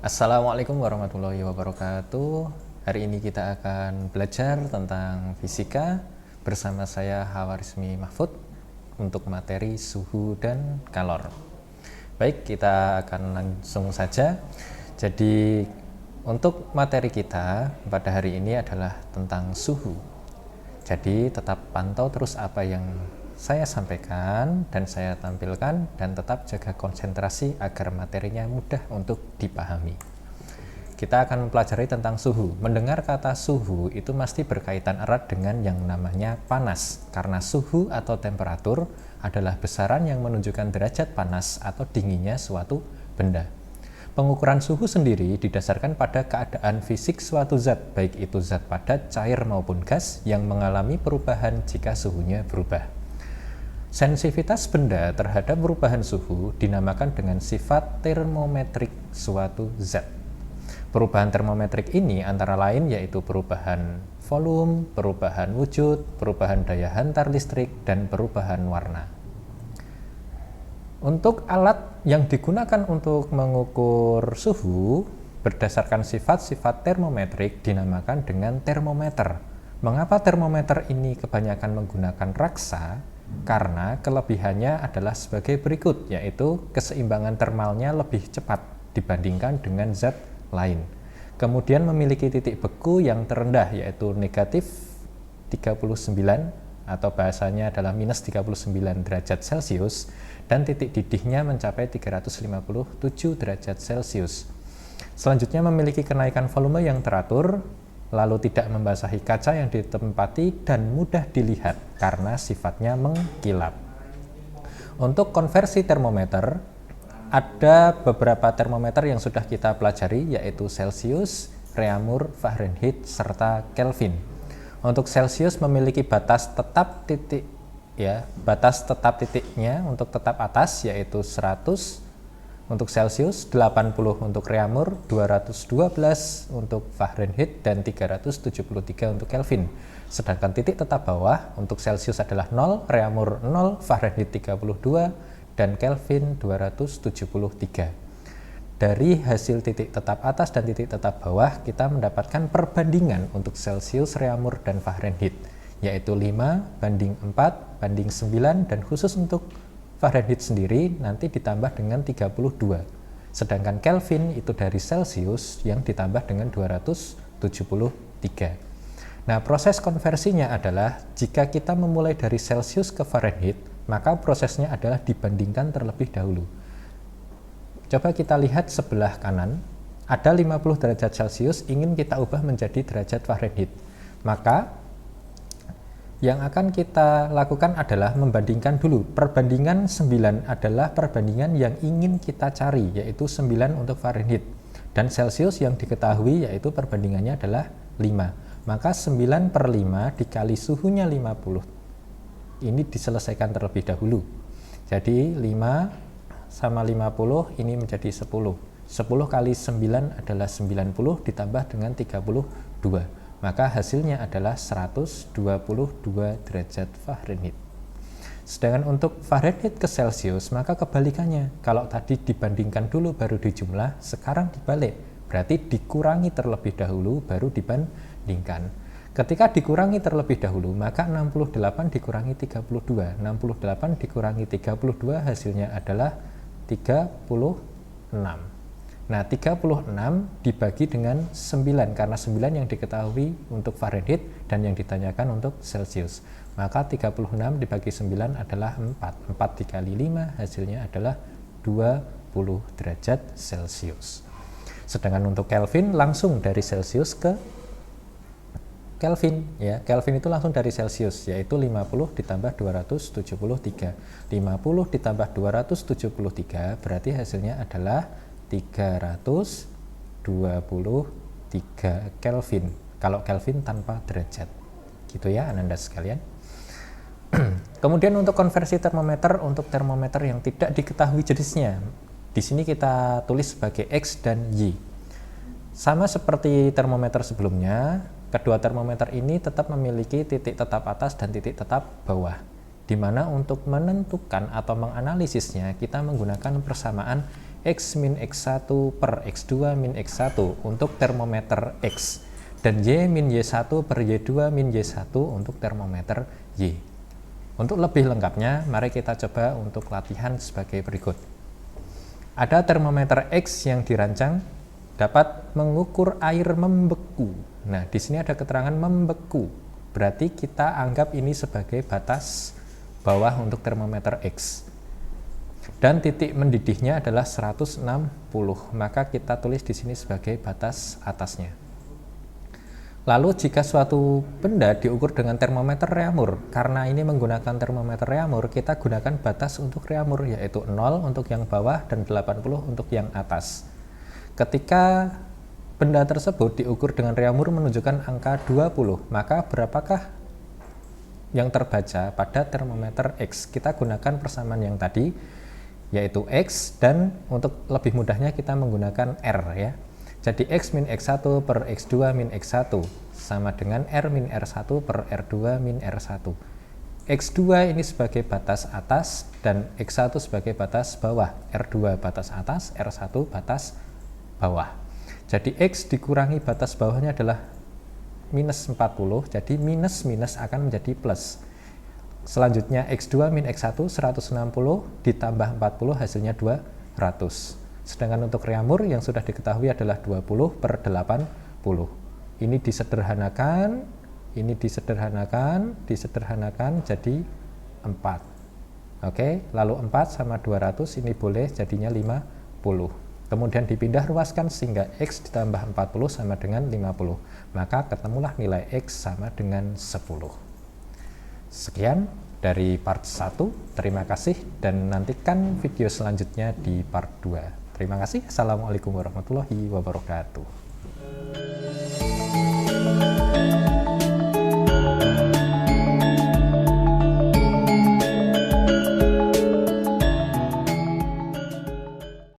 Assalamualaikum warahmatullahi wabarakatuh. Hari ini kita akan belajar tentang fisika bersama saya Hawarizmi Mahfud untuk materi suhu dan kalor. Baik, kita akan langsung saja. Jadi untuk materi kita pada hari ini adalah tentang suhu. Jadi tetap pantau terus apa yang saya sampaikan dan saya tampilkan, dan tetap jaga konsentrasi agar materinya mudah untuk dipahami. Kita akan mempelajari tentang suhu. Mendengar kata suhu itu pasti berkaitan erat dengan yang namanya panas, karena suhu atau temperatur adalah besaran yang menunjukkan derajat panas atau dinginnya suatu benda. Pengukuran suhu sendiri didasarkan pada keadaan fisik suatu zat, baik itu zat padat, cair maupun gas, yang mengalami perubahan jika suhunya berubah. Sensitivitas benda terhadap perubahan suhu dinamakan dengan sifat termometrik suatu zat. Perubahan termometrik ini antara lain yaitu perubahan volume, perubahan wujud, perubahan daya hantar listrik, dan perubahan warna. Untuk alat yang digunakan untuk mengukur suhu berdasarkan sifat-sifat termometrik dinamakan dengan termometer. Mengapa termometer ini kebanyakan menggunakan raksa? Karena kelebihannya adalah sebagai berikut, yaitu keseimbangan termalnya lebih cepat dibandingkan dengan zat lain. Kemudian memiliki titik beku yang terendah, yaitu negatif 39 atau bahasanya adalah minus 39 derajat Celcius, dan titik didihnya mencapai 357 derajat Celcius. Selanjutnya memiliki kenaikan volume yang teratur, lalu tidak membasahi kaca yang ditempati, dan mudah dilihat karena sifatnya mengkilap. Untuk konversi termometer, ada beberapa termometer yang sudah kita pelajari, yaitu Celcius, Reaumur, Fahrenheit, serta Kelvin. Untuk Celcius memiliki batas tetap titik, batas tetap titiknya untuk tetap atas yaitu 100 untuk Celcius, 80 untuk Reaumur, 212 untuk Fahrenheit, dan 373 untuk Kelvin. Sedangkan titik tetap bawah untuk Celcius adalah 0, Reaumur 0, Fahrenheit 32, dan Kelvin 273. Dari hasil titik tetap atas dan titik tetap bawah, kita mendapatkan perbandingan untuk Celcius, Reaumur, dan Fahrenheit, yaitu 5:4:9, dan khusus untuk Fahrenheit sendiri nanti ditambah dengan 32. Sedangkan Kelvin itu dari Celcius yang ditambah dengan 273. Nah, proses konversinya adalah jika kita memulai dari Celcius ke Fahrenheit, maka prosesnya adalah dibandingkan terlebih dahulu. Coba kita lihat sebelah kanan, ada 50 derajat Celcius ingin kita ubah menjadi derajat Fahrenheit. Maka yang akan kita lakukan adalah membandingkan dulu. Perbandingan 9 adalah perbandingan yang ingin kita cari, yaitu 9 untuk Fahrenheit. Dan Celcius yang diketahui yaitu perbandingannya adalah 5. Maka 9/5 dikali suhunya 50. Ini diselesaikan terlebih dahulu. Jadi 5 sama 50 ini menjadi 10. 10 kali 9 adalah 90 ditambah dengan 32. Maka hasilnya adalah 122 derajat Fahrenheit. Sedangkan untuk Fahrenheit ke Celcius, maka kebalikannya. Kalau tadi dibandingkan dulu baru dijumlah, sekarang dibalik. Berarti dikurangi terlebih dahulu baru dibandingkan. Ketika dikurangi terlebih dahulu, maka 68 dikurangi 32. 68 dikurangi 32 hasilnya adalah 36. Nah, 36 dibagi dengan 9, karena 9 yang diketahui untuk Fahrenheit dan yang ditanyakan untuk Celcius. Maka 36 dibagi 9 adalah 4. 4 dikali 5 hasilnya adalah 20 derajat Celcius. Sedangkan untuk Kelvin langsung dari Celcius ke Kelvin, Kelvin itu langsung dari Celcius, yaitu 50 ditambah 273. 50 ditambah 273 berarti hasilnya adalah 323 Kelvin. Kalau Kelvin tanpa derajat. Gitu ya, Ananda sekalian. Kemudian untuk konversi termometer, untuk termometer yang tidak diketahui jenisnya, di sini kita tulis sebagai X dan Y. Sama seperti termometer sebelumnya, kedua termometer ini tetap memiliki titik tetap atas dan titik tetap bawah, di mana untuk menentukan atau menganalisisnya kita menggunakan persamaan X min X1 per X2 min X1 untuk termometer X, dan Y min Y1 per Y2 min Y1 untuk termometer Y. Untuk lebih lengkapnya, mari kita coba untuk latihan sebagai berikut. Ada termometer X yang dirancang dapat mengukur air membeku. Nah, di sini ada keterangan membeku. Berarti kita anggap ini sebagai batas bawah untuk termometer X. Dan titik mendidihnya adalah 160, maka kita tulis di sini sebagai batas atasnya. Lalu jika suatu benda diukur dengan termometer reamur, karena ini menggunakan termometer reamur, kita gunakan batas untuk reamur, yaitu 0 untuk yang bawah dan 80 untuk yang atas. Ketika benda tersebut diukur dengan reamur menunjukkan angka 20, maka berapakah yang terbaca pada termometer X? Kita gunakan persamaan yang tadi, yaitu X, dan untuk lebih mudahnya kita menggunakan R ya. Jadi X min X1 per X2 min X1 sama dengan R min R1 per R2 min R1. X2 ini sebagai batas atas dan X1 sebagai batas bawah. R2 batas atas, R1 batas bawah. Jadi X dikurangi batas bawahnya adalah minus 40, jadi minus akan menjadi plus. Selanjutnya X2 min X1 160 ditambah 40 hasilnya 200. Sedangkan untuk reamur yang sudah diketahui adalah 20 per 80. Ini disederhanakan jadi 4. Oke, lalu 4 sama 200 ini boleh jadinya 50. Kemudian dipindah ruaskan sehingga X ditambah 40 sama dengan 50. Maka ketemulah nilai X sama dengan 10. Sekian dari part 1. Terima kasih dan nantikan video selanjutnya di part 2. Terima kasih. Assalamualaikum warahmatullahi wabarakatuh.